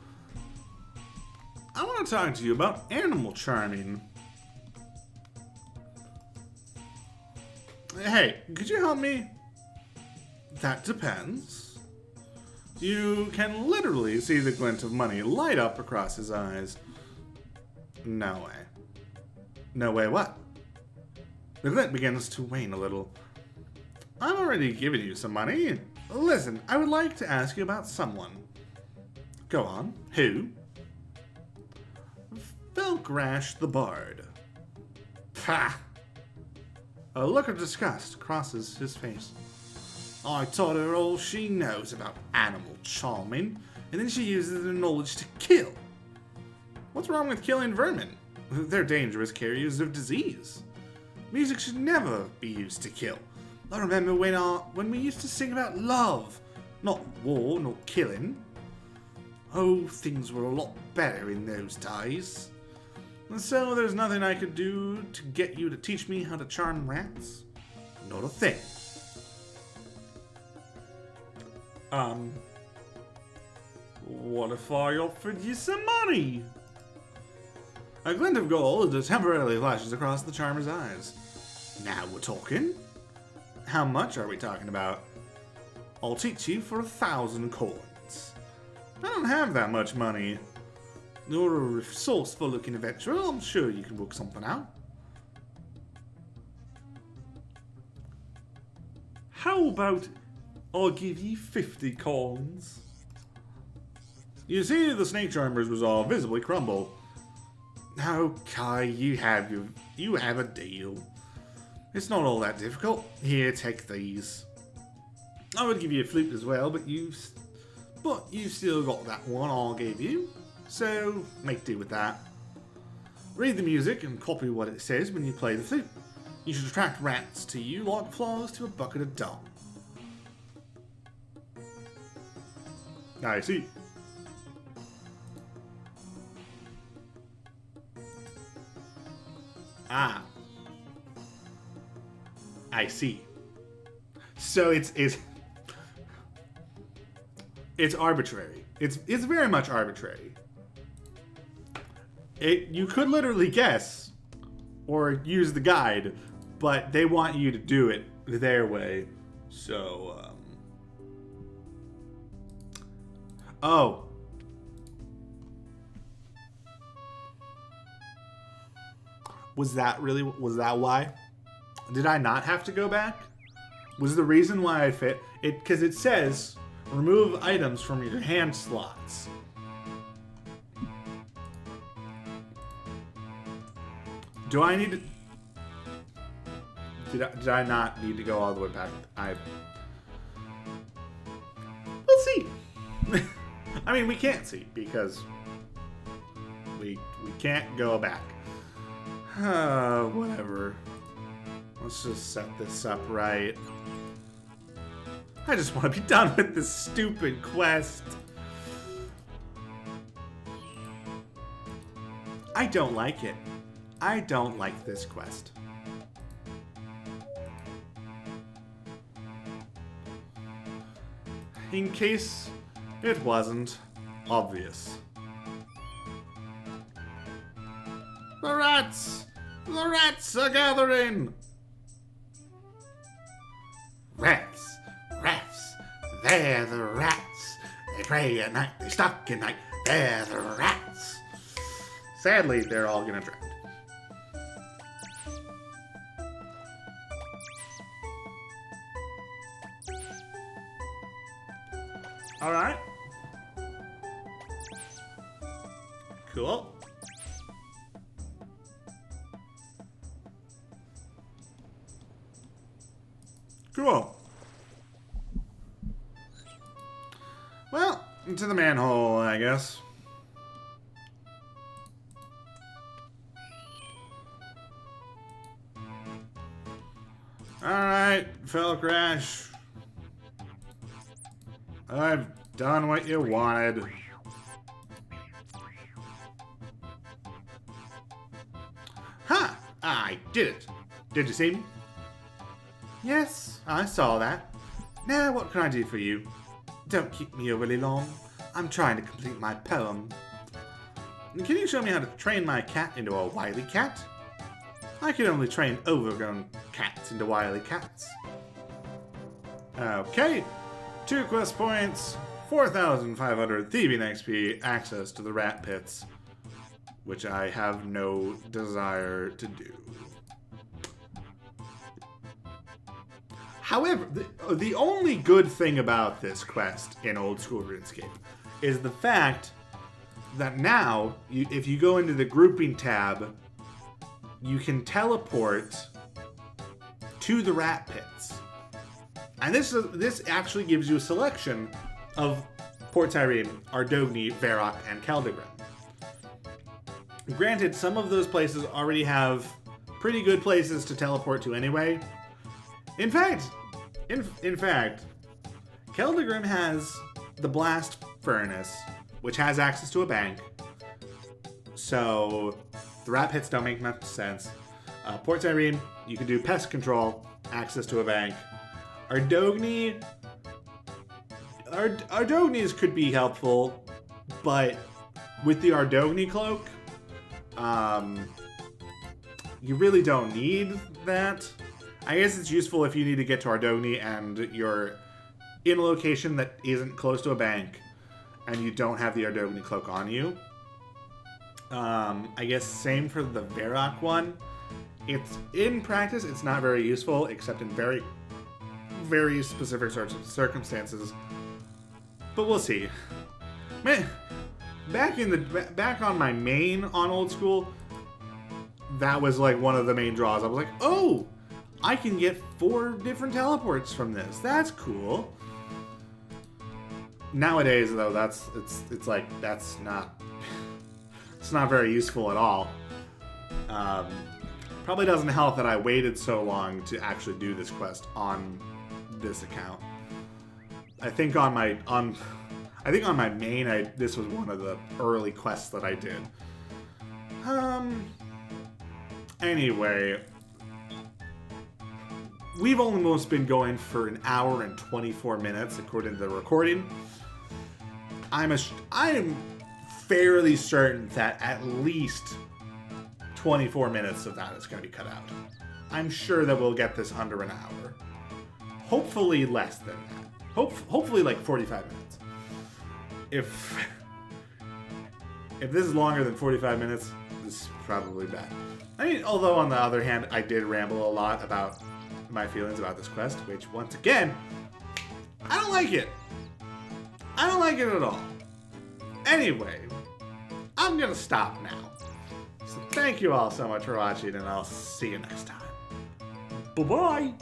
I want to talk to you about animal charming. Hey, could you help me? That depends. You can literally see the glint of money light up across his eyes. No way. No way what? The glint begins to wane a little. I've already given you some money. Listen, I would like to ask you about someone. Go on. Who? Felgrash the Bard. Pah! A look of disgust crosses his face. I taught her all she knows about animal charming, and then she uses her knowledge to kill. What's wrong with killing vermin? They're dangerous carriers of disease. Music should never be used to kill. I remember when we used to sing about love, not war, not killing. Oh, things were a lot better in those days. And so there's nothing I could do to get you to teach me how to charm rats? Not a thing. What if I offered you some money? A glint of gold temporarily flashes across the charmer's eyes. Now we're talking. How much are we talking about? I'll teach you for 1,000 coins. I don't have that much money. You're a resourceful looking adventurer. I'm sure you can work something out. How about I'll give you 50 coins? You see the snake charmer's resolve visibly crumble. Okay, you have a deal. It's not all that difficult. Here, take these. I would give you a flute as well, but you've still got that one I gave you. So make do with that. Read the music and copy what it says when you play the flute. You should attract rats to you like flies to a bucket of dung. I see. Ah. I see. So it's arbitrary. It's very much arbitrary. You could literally guess or use the guide, but they want you to do it their way. So oh. Was that why? Did I not have to go back? Was the reason why I fit it because it says remove items from your hand slots. Do I need to... Did I not need to go all the way back? We'll see. I mean, we can't see because we can't go back. Whatever. Let's just set this up right. I just want to be done with this stupid quest. I don't like it. I don't like this quest. In case it wasn't obvious. The rats! The rats are gathering! Rats! Rats! They're the rats! They pray at night, they stalk at night, they're the rats! Sadly, they're all gonna drown. Alright. Cool. Cool. Well, into the manhole, I guess. Alright, Felgrash. I've done what you wanted. Huh! did it. Did you see me? Yes, I saw that. Now, what can I do for you? Don't keep me overly long. I'm trying to complete my poem. Can you show me how to train my cat into a wily cat? I can only train overgrown cats into wily cats. Okay, 2 quest points, 4,500 thieving XP, access to the rat pits, which I have no desire to do. However, the only good thing about this quest in Old School RuneScape is the fact that now, if you go into the grouping tab, you can teleport to the rat pits. And this actually gives you a selection of Port Cyrene, Ardogni, Varrock, and Keldagrim. Granted, some of those places already have pretty good places to teleport to anyway. In fact, Keldagrim has the Blast Furnace, which has access to a bank. So the rat pits don't make much sense. Port Cyrene, you can do pest control, access to a bank. Ardogni's could be helpful, but with the Ardogni cloak, you really don't need that. I guess it's useful if you need to get to Ardogni and you're in a location that isn't close to a bank and you don't have the Ardogni cloak on you. I guess same for the Varrock one. It's in practice, it's not very useful except in very, very specific sorts of circumstances. But we'll see. Man, back on my main on Old School, that was like one of the main draws. I was like, oh, I can get 4 different teleports from this. That's cool. Nowadays, though, it's like that's not it's not very useful at all. Probably doesn't help that I waited so long to actually do this quest on this account. I think on my main, this was one of the early quests that I did. Anyway, we've almost been going for an hour and 24 minutes according to the recording. I am fairly certain that at least 24 minutes of that is going to be cut out. I'm sure that we'll get this under an hour. Hopefully less than that. Hopefully like 45 minutes. If this is longer than 45 minutes, this is probably bad. I mean, although on the other hand, I did ramble a lot about my feelings about this quest, which once again, I don't like it. I don't like it at all. Anyway, I'm gonna stop now. So thank you all so much for watching, and I'll see you next time. Bye-bye!